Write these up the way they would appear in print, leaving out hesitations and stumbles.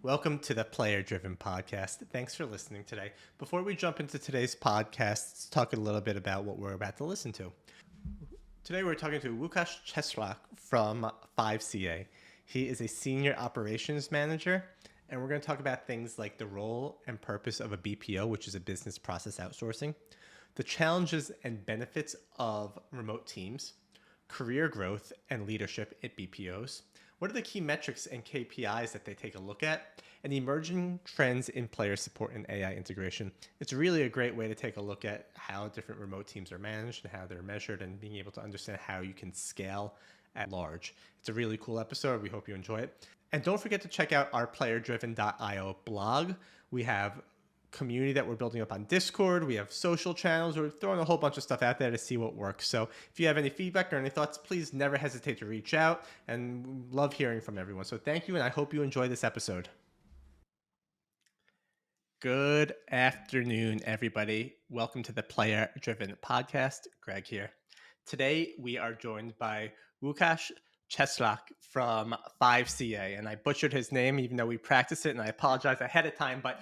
Welcome to the Player Driven Podcast. Thanks for listening today. Before we jump into today's podcast, let's talk a little bit about what we're about to listen to. Today we're talking to Łukasz Cieślak from 5CA. He is a senior operations manager, and we're going to talk about things like the role and purpose of a BPO, which is a business process outsourcing, the challenges and benefits of remote teams, career growth and leadership at BPOs. What are the key metrics and KPIs that they take a look at? And emerging trends in player support and AI integration. It's really a great way to take a look at how different remote teams are managed and how they're measured and being able to understand how you can scale at large. It's a really cool episode. We hope you enjoy it. And don't forget to check out our playerdriven.io blog. We have community that we're building up on Discord. We have social channels. We're throwing a whole bunch of stuff out there to see what works. So if you have any feedback or any thoughts, please never hesitate to reach out, and love hearing from everyone. So thank you, and I hope you enjoy this episode. Good afternoon, everybody. Welcome to the Player Driven Podcast. Greg here. Today we are joined by Łukasz Cieślak from 5CA, and I butchered his name even though we practiced it, and I apologize ahead of time, but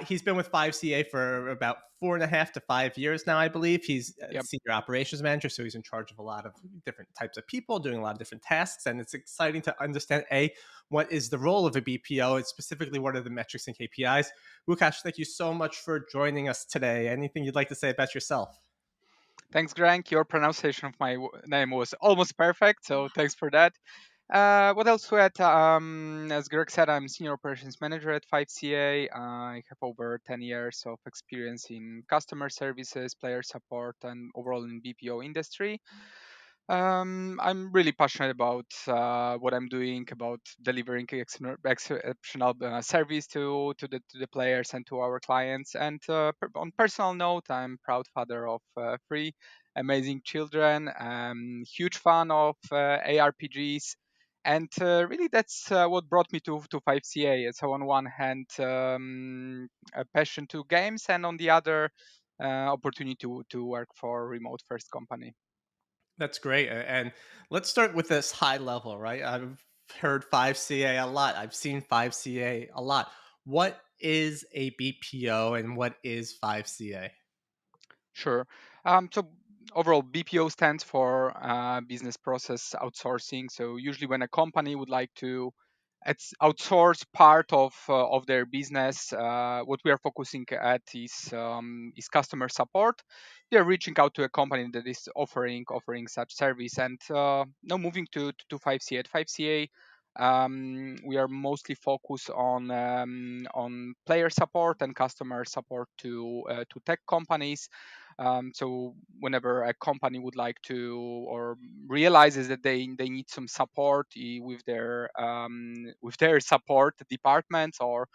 he's been with 5CA for about 4.5 to 5 years now, I believe. He's a senior operations manager, so he's in charge of a lot of different types of people, doing a lot of different tasks, and it's exciting to understand, what is the role of a BPO, and specifically what are the metrics and KPIs. Łukasz, thank you so much for joining us today. Anything you'd like to say about yourself? Thanks, Greg. Your pronunciation of my name was almost perfect, so thanks for that. What else to add? As Greg said, I'm Senior Operations Manager at 5CA. I have over 10 years of experience in customer services, player support, and overall in BPO industry. I'm really passionate about what I'm doing, about delivering exceptional service to the players and to our clients. And on personal note, I'm proud father of three amazing children. Huge fan of ARPGs. And really, that's what brought me to 5CA. So on one hand, a passion to games, and on the other, opportunity to work for a remote first company. That's great. And let's start with this high level, right? I've heard 5CA a lot. I've seen 5CA a lot. What is a BPO and what is 5CA? Sure. So overall, BPO stands for business process outsourcing. So usually, when a company would like to outsource part of their business, what we are focusing at is customer support. They are reaching out to a company that is offering such service. And now moving to 5CA. At 5CA, we are mostly focused on player support and customer support to tech companies. So whenever a company would like to or realizes that they need some support with their support departments, or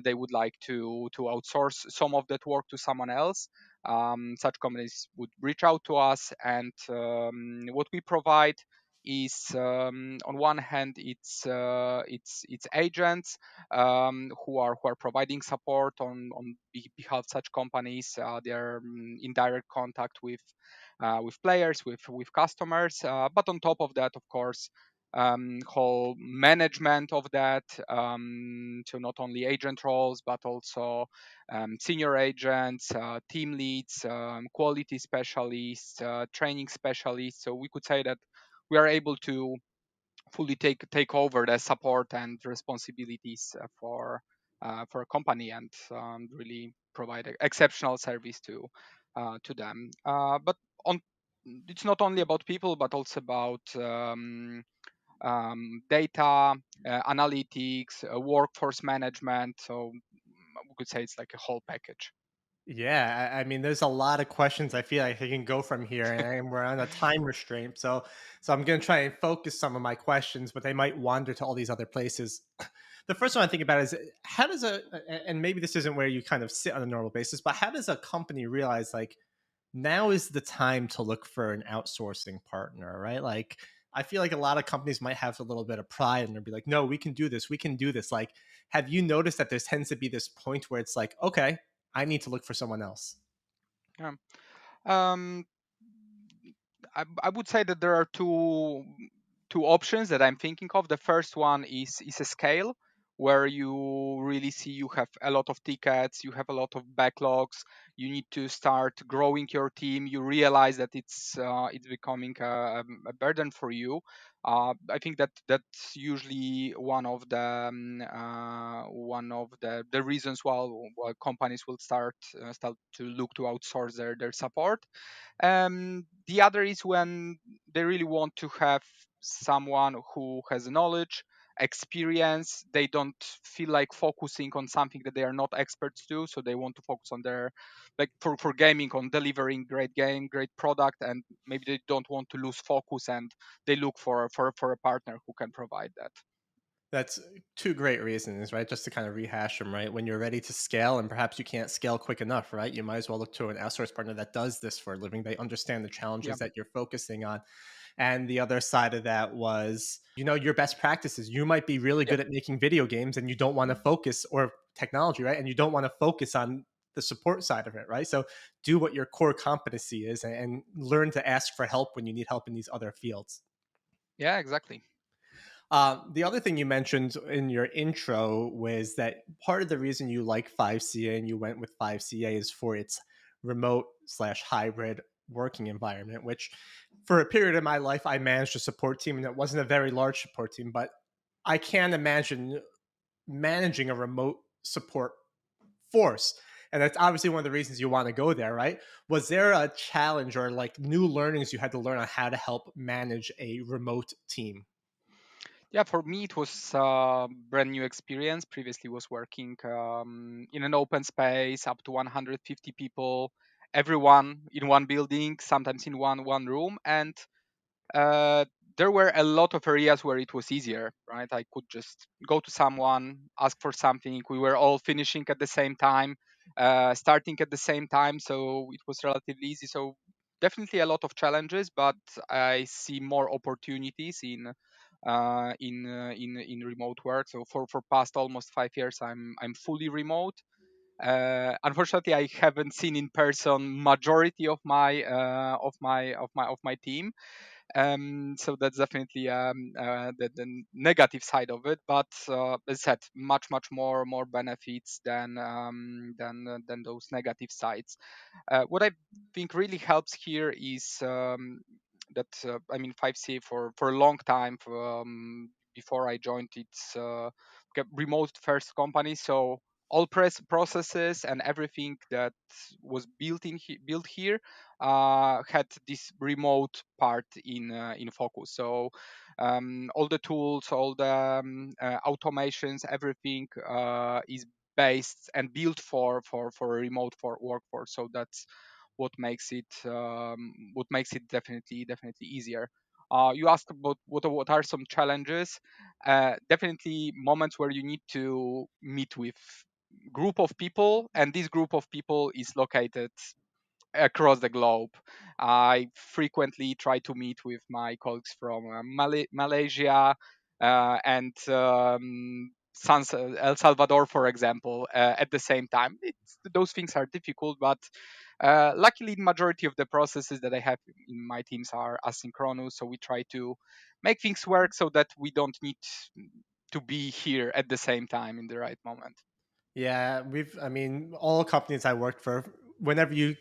they would like to outsource some of that work to someone else, such companies would reach out to us. And what we provide is, on one hand, it's agents who are providing support on behalf of such companies. They are in direct contact with players, with customers. But on top of that, of course, whole management of that. So not only agent roles, but also senior agents, team leads, quality specialists, training specialists. So we could say that we are able to fully take over the support and responsibilities for a company, and really provide exceptional service to them. But on it's not only about people, but also about data, analytics, workforce management. So we could say it's like a whole package. Yeah, I mean, there's a lot of questions. I feel like I can go from here, and we're on a time restraint. So I'm going to try and focus some of my questions, but they might wander to all these other places. The first one I think about is how does and maybe this isn't where you kind of sit on a normal basis, but how does a company realize like now is the time to look for an outsourcing partner, right? Like, I feel like a lot of companies might have a little bit of pride and they'll be like, no, we can do this. We can do this. Like, have you noticed that there tends to be this point where it's like, okay, I need to look for someone else? Yeah. Um, I would say that there are two options that I'm thinking of. The first one is a scale. where you really see you have a lot of tickets, you have a lot of backlogs, you need to start growing your team, you realize that it's becoming a burden for you. I think that that's usually one of the reasons why companies will start to look to outsource their support. The other is when they really want to have someone who has knowledge, experience. They don't feel like focusing on something that they are not experts to, so they want to focus on their, like for gaming, on delivering great game, great product, and maybe they don't want to lose focus, and they look for a partner who can provide that. That's two great reasons, right? Just to kind of rehash them, right? When you're ready to scale and perhaps you can't scale quick enough, right? You might as well look to an outsource partner that does this for a living. They understand the Yeah, challenges that you're focusing on. And the other side of that was, your best practices. You might be really yeah. good at making video games and you don't want to focus, or technology, right? And you don't want to focus on the support side of it, right? So do what your core competency is, and learn to ask for help when you need help in these other fields. Yeah, exactly. The other thing you mentioned in your intro was that part of the reason you like 5CA and you went with 5CA is for its remote/hybrid working environment, which for a period of my life, I managed a support team and it wasn't a very large support team, but I can't imagine managing a remote support force. And that's obviously one of the reasons you want to go there, right? Was there a challenge or like new learnings you had to learn on how to help manage a remote team? Yeah, for me it was a brand new experience. Previously was working in an open space, up to 150 people, everyone in one building, sometimes in one room, and uh, there were a lot of areas where it was easier, right? I could just go to someone, ask for something. We were all finishing at the same time, starting at the same time, so it was relatively easy. So definitely a lot of challenges, but I see more opportunities in remote work. So for past almost 5 years, I'm fully remote. Unfortunately, I haven't seen in person majority of my team, so that's definitely the negative side of it. But as I said, much more benefits than those negative sides. What I think really helps here is that I mean 5C for a long time, before I joined, it's remote first company, so all processes and everything that was built here had this remote part in focus. So all the tools, all the automations, everything is based and built for a remote for workforce. So that's what makes it definitely easier. You asked about what are some challenges. Definitely moments where you need to meet with group of people, and this group of people is located across the globe. I frequently try to meet with my colleagues from Malaysia and El Salvador, for example, at the same time. Those things are difficult, but luckily, the majority of the processes that I have in my teams are asynchronous, so we try to make things work so that we don't need to be here at the same time in the right moment. Yeah, I mean, all companies I worked for, whenever you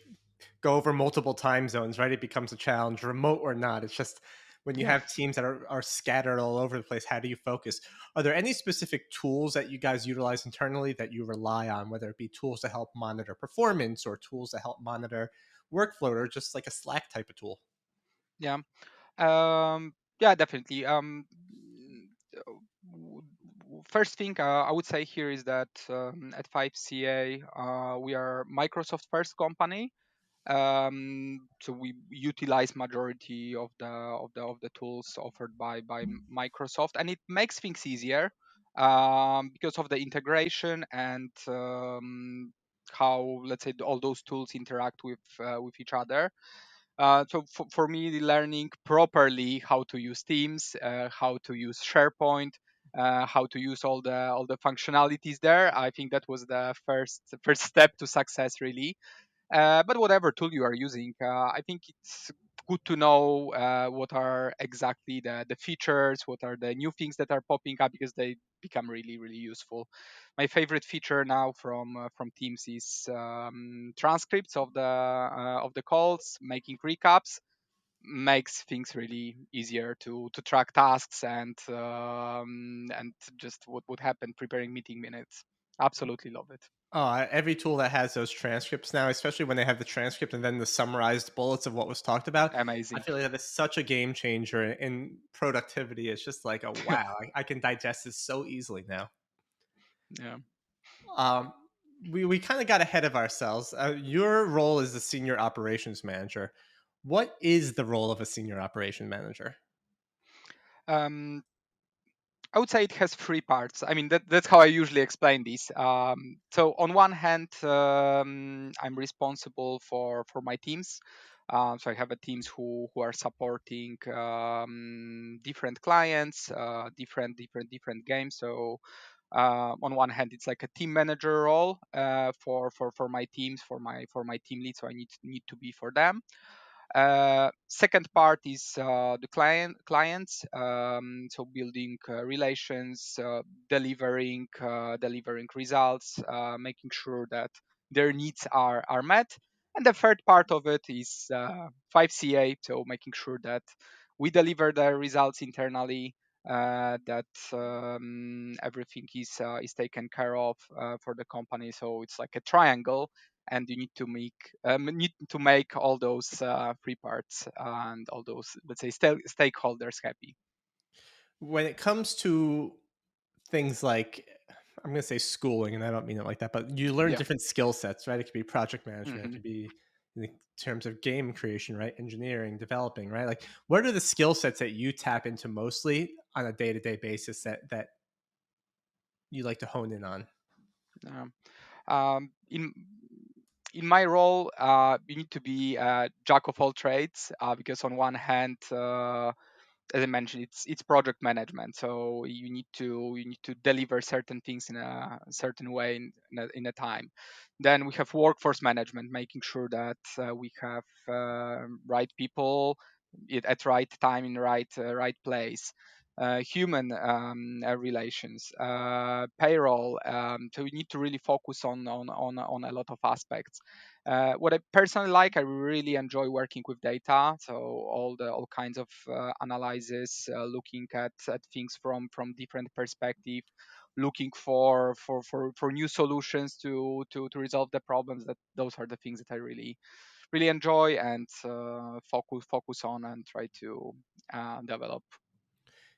go over multiple time zones, right, it becomes a challenge, remote or not. It's just when you Yeah. have teams that are scattered all over the place, how do you focus? Are there any specific tools that you guys utilize internally that you rely on, whether it be tools to help monitor performance or tools to help monitor workflow or just like a Slack type of tool? Yeah. Yeah, definitely. First thing I would say here is that at 5CA we are Microsoft first company, so we utilize majority of the tools offered by Microsoft, and it makes things easier because of the integration and how, let's say, all those tools interact with each other. So for me, learning properly how to use Teams, how to use SharePoint, how to use all the functionalities there, I think that was the first step to success, really. But whatever tool you are using, I think it's good to know what are exactly the features, what are the new things that are popping up, because they become really really useful. My favorite feature now from Teams is transcripts of the calls, making recaps. Makes things really easier to track tasks and just what would happen preparing meeting minutes. Absolutely love it. Every tool that has those transcripts now, especially when they have the transcript and then the summarized bullets of what was talked about, I Amazing. feel like that is such a game changer in productivity. It's just like, oh wow, I can digest this so easily now. Yeah. Um, we kind of got ahead of ourselves. Your role is the senior operations manager. What is the role of a senior operation manager? um, I would say it has three parts. I mean, that's how I usually explain this. So on one hand, I'm responsible for my teams. So I have a teams who are supporting different clients, different games. So on one hand, it's like a team manager role for my teams, for my team lead. So I need to be for them. Second part is the clients, so building relations, delivering results, making sure that their needs are met. And the third part of it is 5CA, so making sure that we deliver the results internally, that everything is taken care of for the company. So it's like a triangle, and you need to make all those three parts and all those, let's say, stakeholders happy. When it comes to things like, I'm going to say schooling, and I don't mean it like that, but you learn Yeah. different skill sets, right? It could be project management, it hmm could be in the terms of game creation, right? Engineering, developing, right? Like, what are the skill sets that you tap into mostly on a day to day basis that you like to hone in on? um, in my role, you need to be a jack of all trades, because on one hand, as I mentioned, it's project management. So you need to deliver certain things in a certain way in a time. Then we have workforce management, making sure that we have right people at right time in right place. Human relations, payroll. So we need to really focus on a lot of aspects. What I personally like, I really enjoy working with data. So all kinds of analysis, looking at things from different perspective, looking for new solutions to resolve the problems. That those are the things that I really enjoy and focus on and try to develop.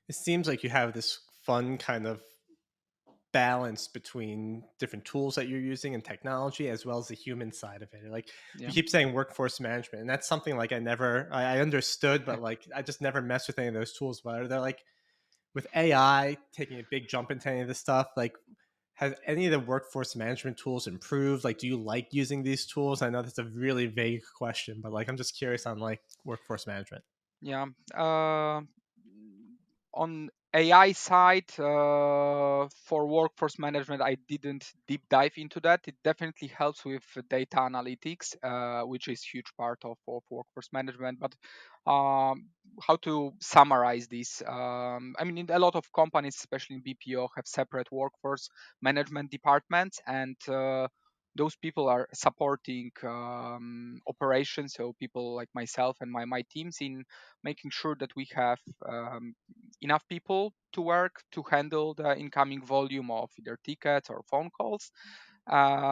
It seems like you have this fun kind of balance between different tools that you're using and technology as well as the human side of it. Like, you Yeah. keep saying workforce management, and that's something like I understood, but like I just never messed with any of those tools. But they're like, with AI taking a big jump into any of this stuff, like, has any of the workforce management tools improved? Like, do you like using these tools? I know that's a really vague question, but like, I'm just curious on like workforce management. Yeah. On AI side, for workforce management, I didn't deep dive into that. It definitely helps with data analytics, which is huge part of workforce management. But how to summarize this? I mean, in a lot of companies, especially in BPO, have separate workforce management departments, and those people are supporting operations. So people like myself and my teams in making sure that we have enough people to work to handle the incoming volume of either tickets or phone calls,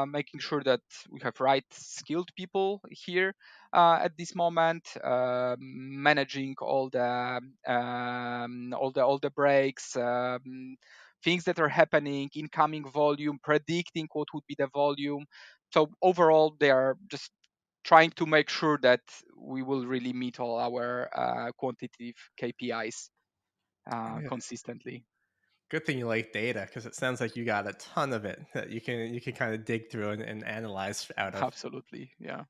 making sure that we have right skilled people here at this moment, managing all the breaks, things that are happening, incoming volume, predicting what would be the volume. So overall, they are just trying to make sure that we will really meet all our quantitative KPIs Yeah. consistently. Good thing you like data, because it sounds like you got a ton of it that you can kind of dig through and analyze out of. Absolutely, yeah.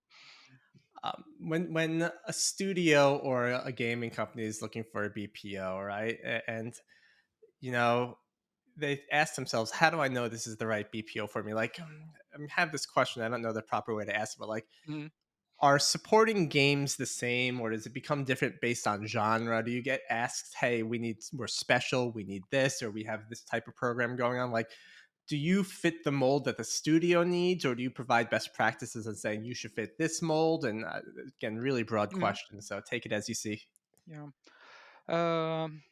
When a studio or a gaming company is looking for a BPO, right, and you know they ask themselves, how do I know this is the right BPO for me? Like, I have this question. I don't know the proper way to ask it, but like, Mhm. Are supporting games the same, or does it become different based on genre? Do you get asked, "Hey, we're special, we need this, or we have this type of program going on"? Like, do you fit the mold that the studio needs, or do you provide best practices and saying you should fit this mold? And again, really broad Mhm. question, so take it as you see. Yeah. Um,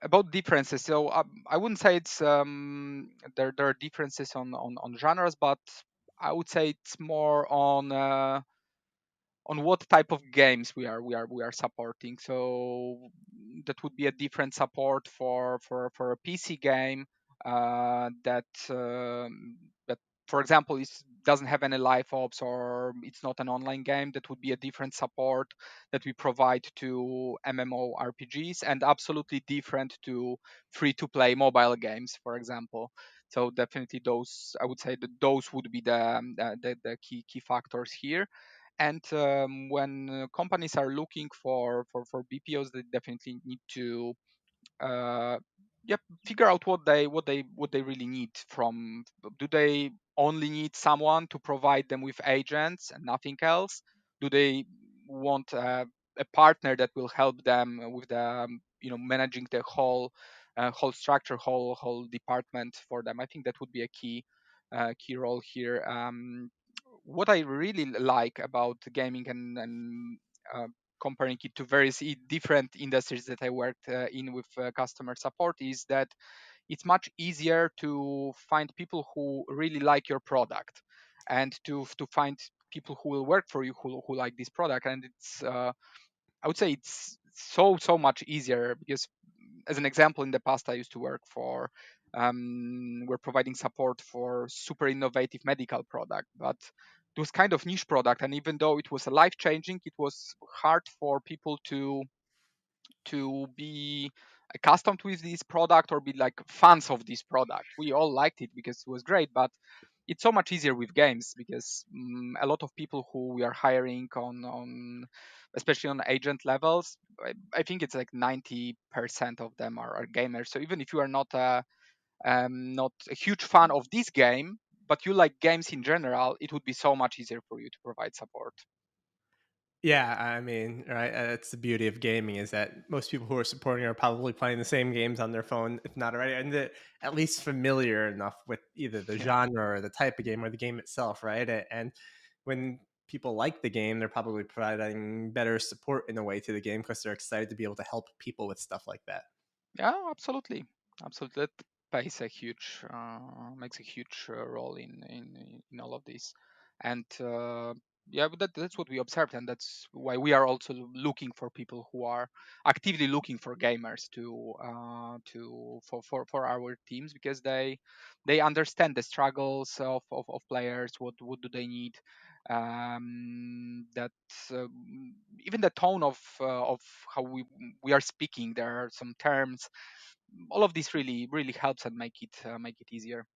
about differences, so I wouldn't say it's there are differences on genres, but I would say it's more on what type of games we are supporting. So that would be a different support for a PC game that, for example, doesn't have any live ops, or it's not an online game. That would be a different support that we provide to MMORPGs, and absolutely different to free-to-play mobile games, for example. So definitely those, I would say that those would be the key factors here. And when companies are looking for BPOs, they definitely need to uh, yep, figure out what they really need from. Do they only need someone to provide them with agents and nothing else? Do they want a partner that will help them with the managing the whole structure, whole department for them? I think that would be a key role here. What I really like about gaming, and uh, comparing it to various different industries that I worked in with customer support, is that it's much easier to find people who really like your product, and to find people who will work for you who like this product. And it's I would say it's so much easier, because as an example, in the past I used to work for we're providing support for super innovative medical product, but it was kind of niche product, and even though it was a life changing, it was hard for people to be accustomed with this product, or be like fans of this product. We all liked it because it was great, but it's so much easier with games, because a lot of people who we are hiring on especially on agent levels, I think it's like 90% of them are gamers. So even if you are not a huge fan of this game, but you like games in general, it would be so much easier for you to provide support. Yeah, I mean, right? That's the beauty of gaming is that most people who are supporting are probably playing the same games on their phone, if not already, and they're at least familiar enough with either the Yeah. genre or the type of game or the game itself, right? And when people like the game, they're probably providing better support in a way to the game because they're excited to be able to help people with stuff like that. Yeah, absolutely, absolutely. That plays a huge makes a huge role in all of this, and yeah, but that's what we observed, and that's why we are also looking for people who are actively looking for gamers for our teams, because they understand the struggles of players. What do they need? That even the tone of how we are speaking, there are some terms. All of this really helps and make it easier.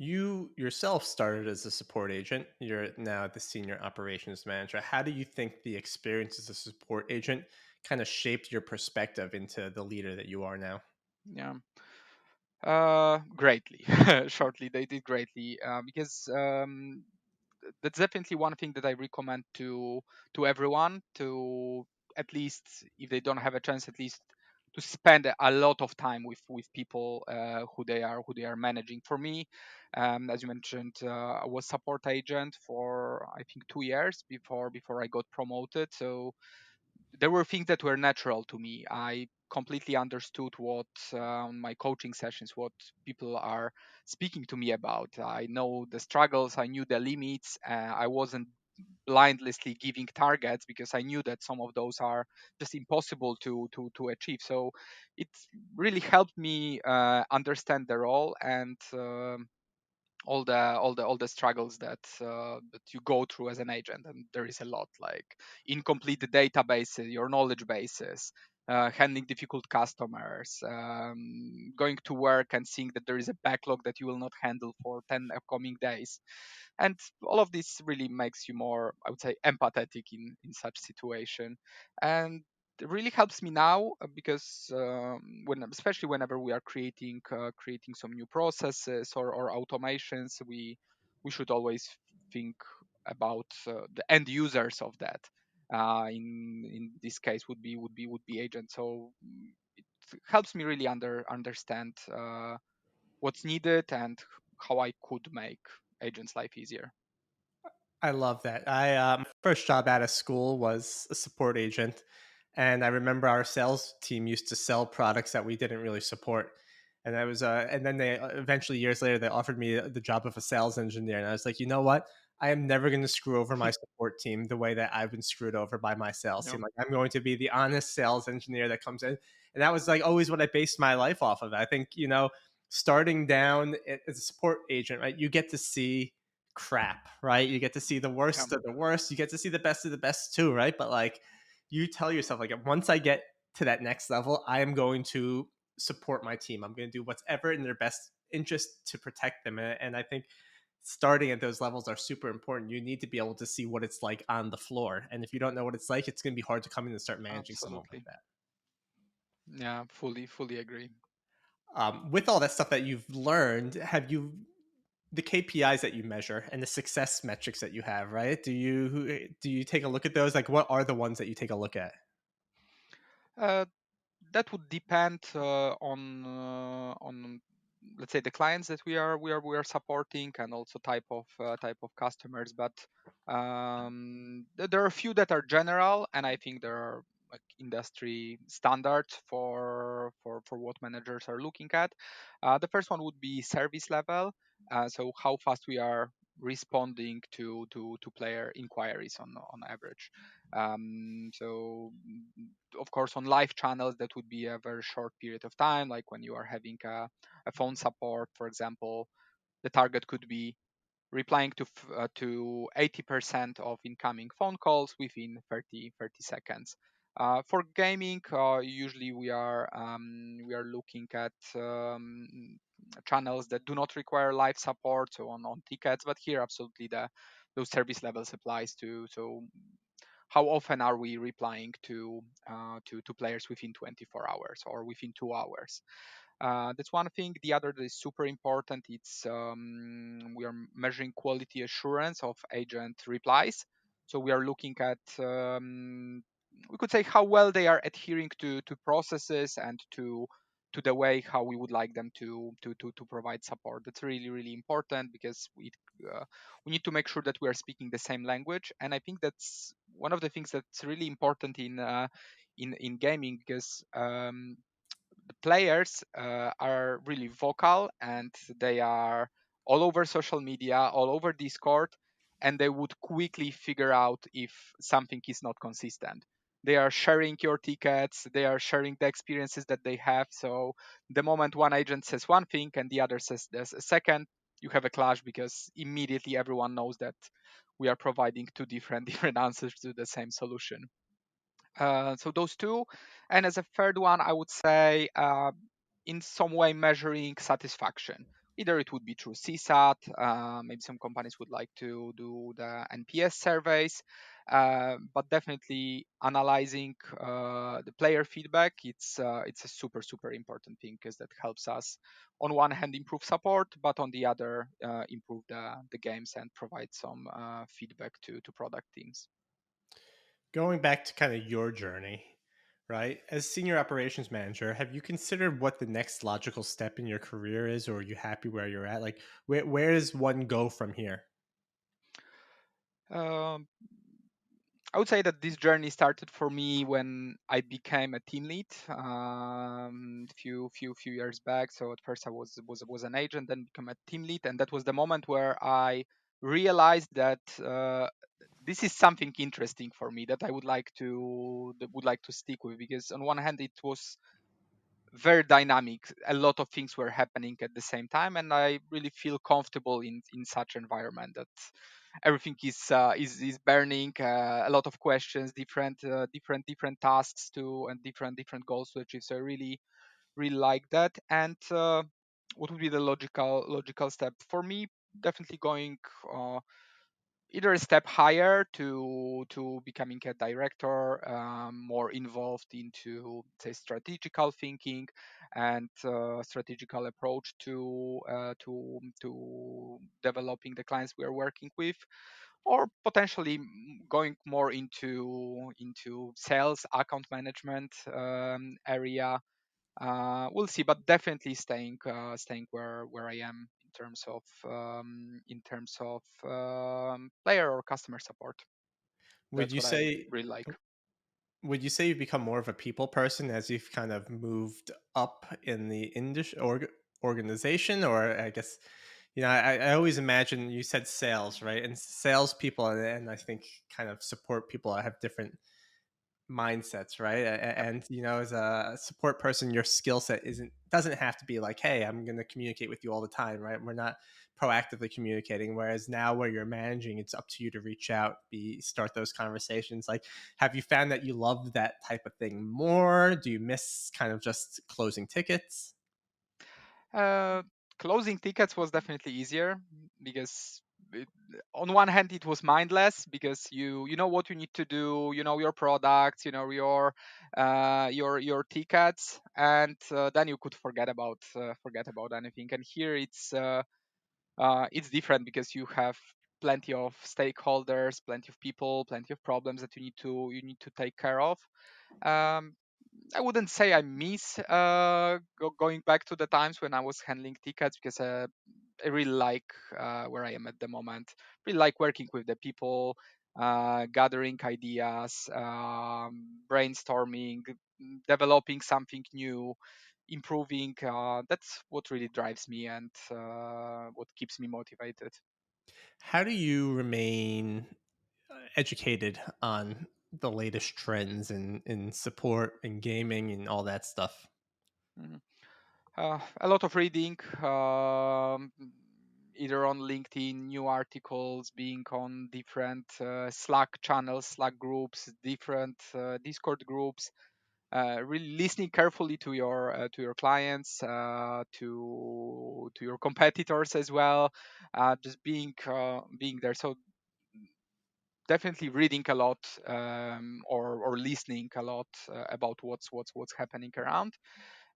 You yourself started as a support agent. You're now the senior operations manager. How do you think the experience as a support agent kind of shaped your perspective into the leader that you are now? Yeah. Greatly. Shortly, they did greatly, because that's definitely one thing that I recommend to everyone, to at least, if they don't have a chance, at least to spend a lot of time with people who they are managing. For me, as you mentioned, I was support agent for, I think, 2 years before I got promoted. So there were things that were natural to me. I completely understood what my coaching sessions, what people are speaking to me about. I know the struggles, I knew the limits. I wasn't blindlessly giving targets, because I knew that some of those are just impossible to achieve. So it really helped me understand the role, and all the struggles that you go through as an agent. And there is a lot, like incomplete databases, your knowledge bases, handling difficult customers, going to work and seeing that there is a backlog that you will not handle for 10 upcoming days. And all of this really makes you more, I would say, empathetic in such situation. And it really helps me now, because especially whenever we are creating some new processes or automations, we should always think about the end users of that. In this case, would be agents. So it helps me really understand what's needed and how I could make agents' life easier. I love that. My first job out of school was a support agent, and I remember our sales team used to sell products that we didn't really support. And I was, and then they eventually years later they offered me the job of a sales engineer, and I was like, you know what? I am never going to screw over my support team the way that I've been screwed over by my sales Yeah, team. Like I'm going to be the honest sales engineer that comes in, and that was like always what I based my life off of. I think starting down as a support agent, right? You get to see crap, right? You get to see the yeah, worst of the worst. You get to see the best of the best too, right? But like you tell yourself, like once I get to that next level, I am going to support my team. I'm going to do whatever in their best interest to protect them. And I think starting at those levels are super important. You need to be able to see what it's like on the floor. And if you don't know what it's like, it's going to be hard to come in and start managing someone like absolutely. that. Yeah, fully agree. With all that stuff that you've learned, have you the KPIs that you measure and the success metrics that you have, right? Do you take a look at those? Like, what are the ones that you take a look at? Uh, that would depend on, let's say, the clients that we are supporting, and also type of customers. But there are a few that are general, and I think there are like industry standards for what managers are looking at. The first one would be service level, so how fast we are responding to player inquiries on average. So of course, on live channels, that would be a very short period of time, like when you are having a phone support, for example. The target could be replying to 80% of incoming phone calls within 30 seconds. For gaming, usually we are looking at channels that do not require live support, so on tickets. But here, absolutely, those service levels applies to. So how often are we replying to players within 24 hours or within 2 hours? That's one thing. The other that is super important. It's we are measuring quality assurance of agent replies. So we are looking at we could say how well they are adhering to processes and to the way how we would like them to provide support. That's really important because we need to make sure that we are speaking the same language. And I think that's one of the things that's really important in gaming, because the players are really vocal, and they are all over social media, all over Discord, and they would quickly figure out if something is not consistent. They are sharing your tickets, they are sharing the experiences that they have. So the moment one agent says one thing and the other says there's a second, you have a clash, because immediately everyone knows that we are providing two different different answers to the same solution. So those two, and as a third one, I would say in some way measuring satisfaction. Either it would be through CSAT, maybe some companies would like to do the NPS surveys, but definitely analyzing the player feedback. It's a super important thing, because that helps us on one hand improve support, but on the other improve the games and provide some feedback to product teams. Going back to kind of your journey, right? As senior operations manager, have you considered what the next logical step in your career is, or are you happy where you're at? Like, where does one go from here? Um, I would say that this journey started for me when I became a team lead, few years back. So at first I was an agent, then become a team lead, and that was the moment where I realized that this is something interesting for me that I would like to stick with, because on one hand it was very dynamic. A lot of things were happening at the same time, and I really feel comfortable in such environment, that everything is burning. A lot of questions, different tasks to, and different goals to achieve. So I really like that. And what would be the logical step for me? Definitely going either a step higher to becoming a director, more involved into, say, strategical thinking and strategical approach to developing the clients we are working with, or potentially going more into sales, account management area. We'll see, but definitely staying where I am in terms of player or customer support. Would That's you what I say really like. would you say you've become more of a people person as you've kind of moved up in the industry organization, or I guess I always imagine you said sales, right? And salespeople and I think kind of support people have different mindsets, right? And as a support person, your skill set doesn't have to be like, hey, I'm going to communicate with you all the time, right? We're not proactively communicating. Whereas now, where you're managing, it's up to you to reach out, be start those conversations. Like, have you found that you love that type of thing more? Do you miss kind of just closing tickets? Uh, Closing tickets was definitely easier because it, on one hand it was mindless because you know what you need to do, you know your products, you know your tickets, and then you could forget about anything. And here it's different because you have plenty of stakeholders, plenty of people, plenty of problems that you need to take care of. Um, I wouldn't say I miss going back to the times when I was handling tickets because I really like where I am at the moment. Really like working with the people, gathering ideas, brainstorming, developing something new, improving. That's what really drives me and what keeps me motivated. How do you remain educated on the latest trends in support and gaming and all that stuff? Mhm. A lot of reading, either on LinkedIn, new articles, being on different Slack channels, Slack groups, different Discord groups. Really listening carefully to your clients, to your competitors as well. Just being there. So definitely reading a lot, or listening a lot about what's happening around,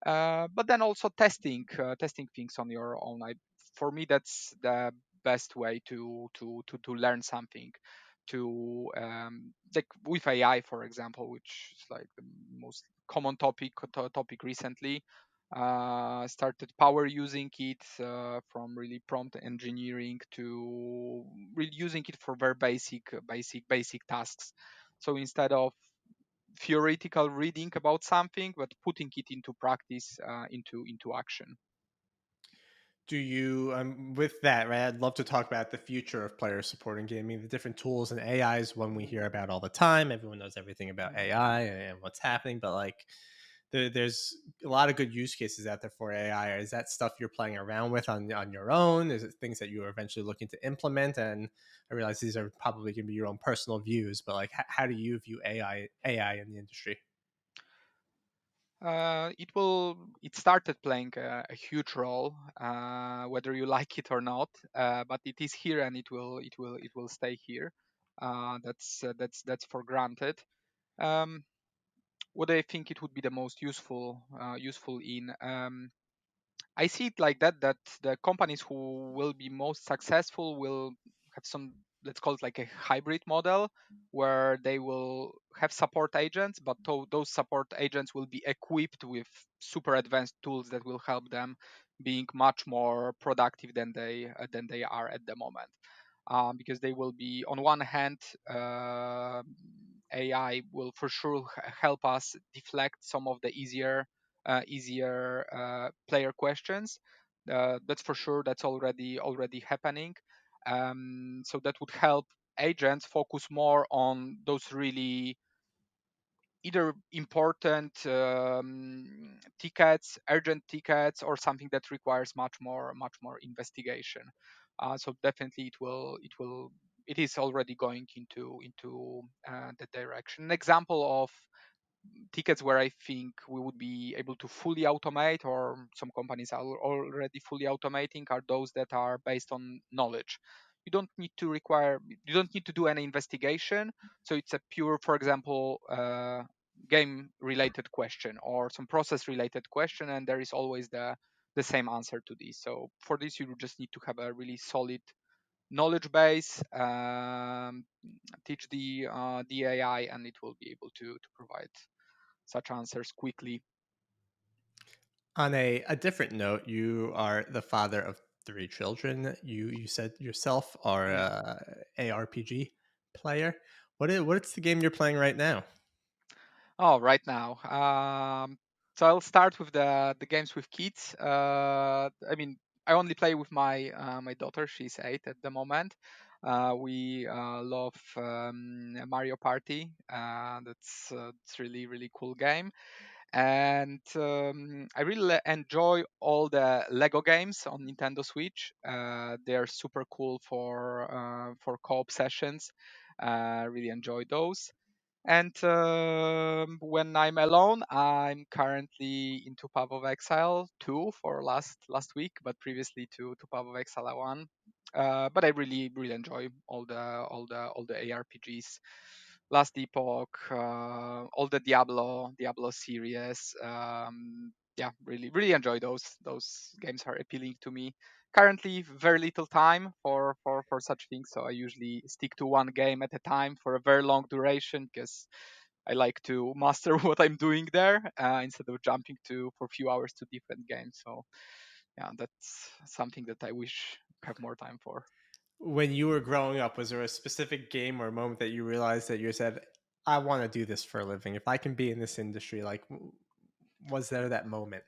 but then also testing things on your own. For me, that's the best way to learn something. To like with AI, for example, which is like the most common topic recently. Started power using it from really prompt engineering to really using it for very basic tasks. So instead of theoretical reading about something, but putting it into practice, into action. Do you with that, right? I'd love to talk about the future of player support in gaming, the different tools, and AI is one we hear about all the time. Everyone knows everything about AI and what's happening, but like there's a lot of good use cases out there for AI. Is that stuff you're playing around with on your own? Is it things that you are eventually looking to implement? And I realize these are probably going to be your own personal views, but like how do you view AI in the industry? It started playing a huge role, whether you like it or not, but it is here and it will stay here. That's for granted. Um, what I think it would be the most useful in. I see it like that the companies who will be most successful will have some, let's call it like a hybrid model, where they will have support agents, but those support agents will be equipped with super advanced tools that will help them being much more productive than they are at the moment. Because they will be, on one hand, uh, AI will for sure help us deflect some of the easier player questions. That's for sure. That's already happening. So that would help agents focus more on those really either important tickets, urgent tickets, or something that requires much more investigation. So definitely it is already going into that direction. An example of tickets where I think we would be able to fully automate, or some companies are already fully automating, are those that are based on knowledge. You don't need to do any investigation. So it's a pure, for example, game related question or some process related question, and there is always the same answer to this. So for this, you just need to have a really solid knowledge base, teach the AI, and it will be able to provide such answers quickly. On a different note, you are the father of three children. You said yourself are Yeah. a ARPG player. What's the game you're playing right now? Oh, right now. So I'll start with the games with kids. I mean, I only play with my daughter. She's 8 at the moment. We love Mario Party. It's really cool game, and I really enjoy all the Lego games on Nintendo Switch. They're super cool for co-op sessions. Really enjoy those. And when I'm alone, I'm currently into Path of Exile 2 for last week, but previously to Path of Exile 1. But I really enjoy all the ARPGs, Last Epoch, all the Diablo series. Yeah, really enjoy those. Those games are appealing to me. Currently, very little time for such things, so I usually stick to one game at a time for a very long duration because I like to master what I'm doing there instead of jumping to for a few hours to different games. So yeah, that's something that I wish I have more time for. When you were growing up, was there a specific game or moment that you realized that you said, "I want to do this for a living. If I can be in this industry," like, was there that moment?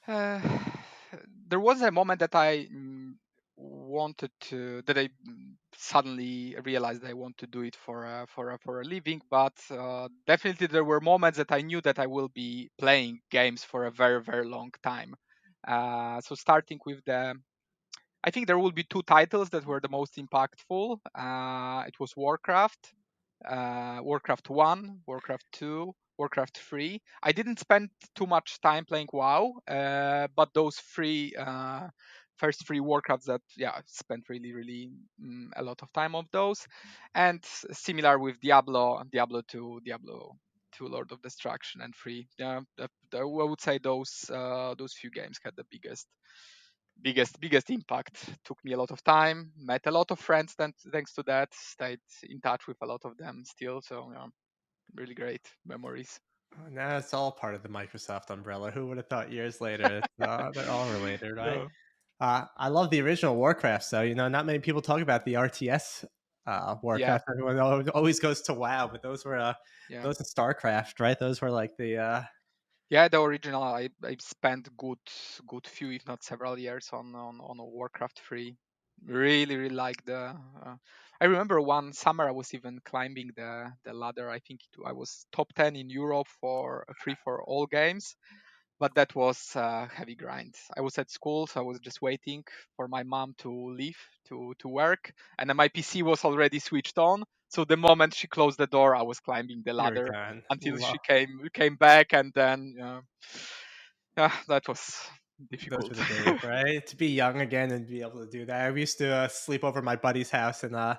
Uh, there was a moment that I wanted to that I suddenly realized I want to do it for a living, but definitely there were moments that I knew that I will be playing games for a very long time. So starting with the I think there will be two titles that were the most impactful. It was Warcraft, Warcraft 1, Warcraft 2, Warcraft 3. I didn't spend too much time playing WoW, but those first three Warcrafts that, yeah, spent really a lot of time of those. And similar with Diablo 2, Diablo 2 Lord of Destruction, and 3. Yeah, I would say those few games had the biggest impact. Took me a lot of time, met a lot of friends thanks to that, stayed in touch with a lot of them still, so yeah, really great memories. Oh, now it's all part of the Microsoft umbrella. Who would have thought years later? They're all related, right? Yeah, I love the original Warcraft, so not many people talk about the RTS yeah, Warcraft. Everyone always goes to WoW, but those were yeah, those and StarCraft, right? Those were like the yeah. The original, I spent good few, if not several years on Warcraft 3. Really like the I remember one summer I was even climbing the ladder. I think I was top 10 in Europe for free for all games, but that was a heavy grind. I was at school, so I was just waiting for my mom to leave to work, and then my PC was already switched on. So the moment she closed the door, I was climbing the you're ladder gone. until she came back, and then yeah, that was Those were difficult. the days, right? To be young again and be able to do that. I used to sleep over at my buddy's house, and I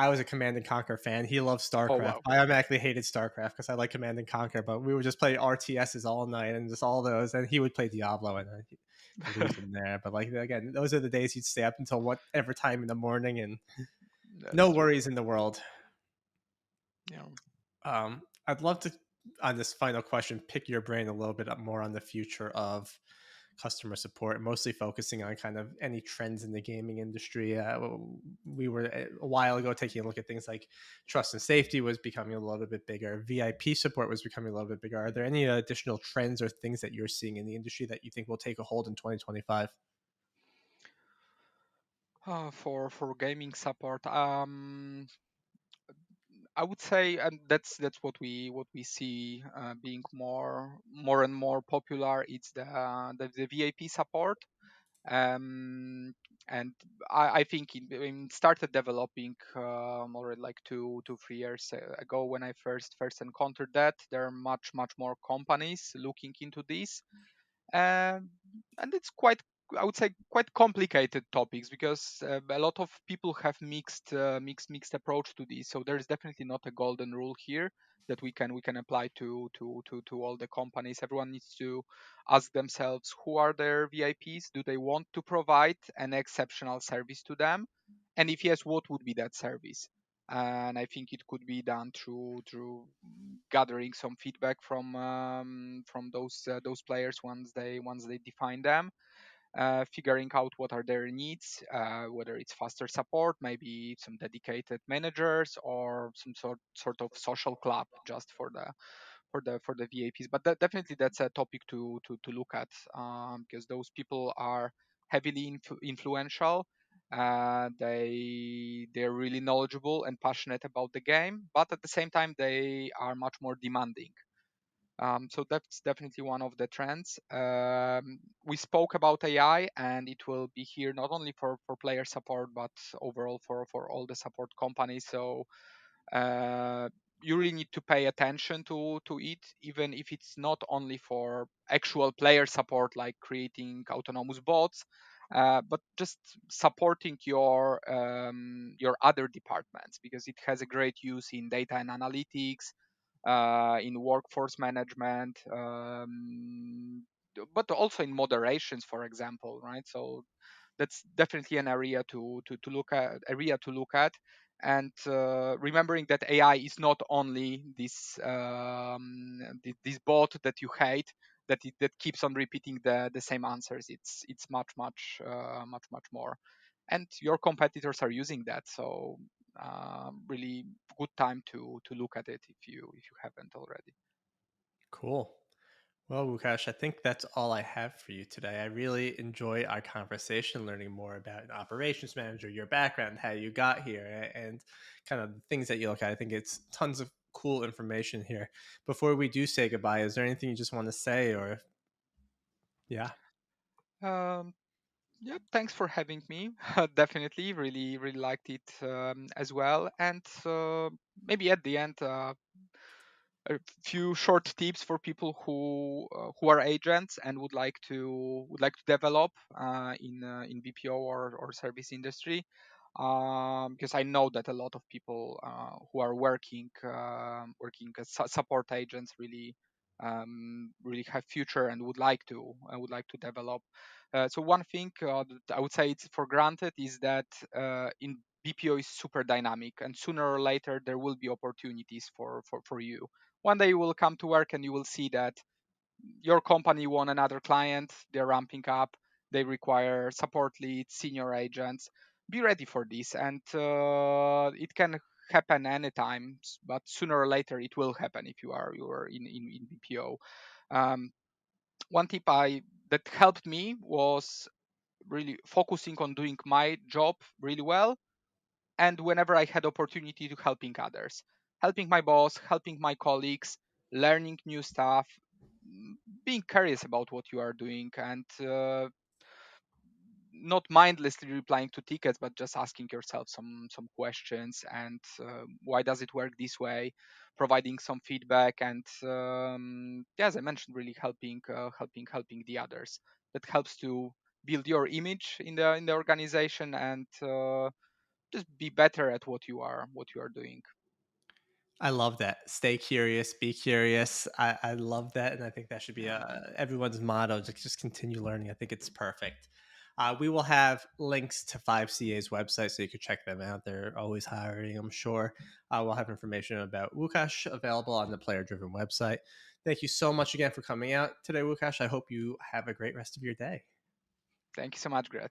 was a Command and Conquer fan. He loved Oh StarCraft. wow, I automatically hated StarCraft because I like Command and Conquer, but we would just play RTSs all night and just all those. And he would play Diablo, and I lose him there. But like again, those are the days you'd stay up until whatever time in the morning, and no that's true. worries in the world. Yeah. I'd love to, on this final question, pick your brain a little bit more on the future of customer support, mostly focusing on kind of any trends in the gaming industry. We were a while ago taking a look at things like trust and safety was becoming a little bit bigger. VIP support was becoming a little bit bigger. Are there any additional trends or things that you're seeing in the industry that you think will take a hold in 2025? For gaming support, I would say, and that's what we see being more and more popular. It's the VIP support, um, and I think it started developing already like 2 3 years ago when I first encountered that. There are much more companies looking into this, um, and it's quite, I would say, quite complicated topics because a lot of people have mixed approach to this. So there is definitely not a golden rule here that we can apply to all the companies. Everyone needs to ask themselves who are their VIPs. Do they want to provide an exceptional service to them? And if yes, what would be that service? And I think it could be done through gathering some feedback from those players once they define them, figuring out what are their needs, whether it's faster support, maybe some dedicated managers, or some sort of social club just for the VAPs. But definitely that's a topic to look at, because those people are heavily influential. They're really knowledgeable and passionate about the game, but at the same time they are much more demanding. So that's definitely one of the trends. We spoke about AI, and it will be here not only for player support, but overall for all the support companies. So uh, you really need to pay attention to it, even if it's not only for actual player support, like creating autonomous bots, but just supporting your other departments, because it has a great use in data and analytics, in workforce management, but also in moderations, for example, right? So that's definitely an area to look at, and remembering that AI is not only this bot that you hate, that keeps on repeating the same answers. It's much more, and your competitors are using that. So really good time to look at it if you haven't already. Cool. Well, Łukasz, I think that's all I have for you today. I really enjoyed our conversation, learning more about an operations manager, your background, how you got here, and kind of the things that you look at. I think it's tons of cool information here. Before we do say goodbye, is there anything you just want to say, or yeah? um, yeah, thanks for having me. Definitely really liked it, as well. And maybe at the end, a few short tips for people who are agents and would like to develop in BPO or service industry, because I know that a lot of people who are working as support agents really have future and would like to develop. So one thing that I would say it's for granted is that in BPO is super dynamic, and sooner or later there will be opportunities for you. One day you will come to work and you will see that your company won another client, they're ramping up, they require support leads, senior agents. Be ready for this, and it can happen anytime, but sooner or later it will happen if you are in BPO. um, One tip I that helped me was really focusing on doing my job really well, and whenever I had opportunity to helping my boss, helping my colleagues, learning new stuff, mm, being curious about what you are doing, and not mindlessly replying to tickets, but just asking yourself some questions, and why does it work this way, providing some feedback, and yeah, as I mentioned, really helping the others. That helps to build your image in the organization, and just be better at what you are doing. I love that. Stay curious, be curious. I love that. And I think that should be everyone's motto. Just continue learning. I think it's perfect. We will have links to 5CA's website so you can check them out. They're always hiring, I'm sure. We'll have information about Łukasz available on the Player Driven website. Thank you so much again for coming out today, Łukasz. I hope you have a great rest of your day. Thank you so much, Gret.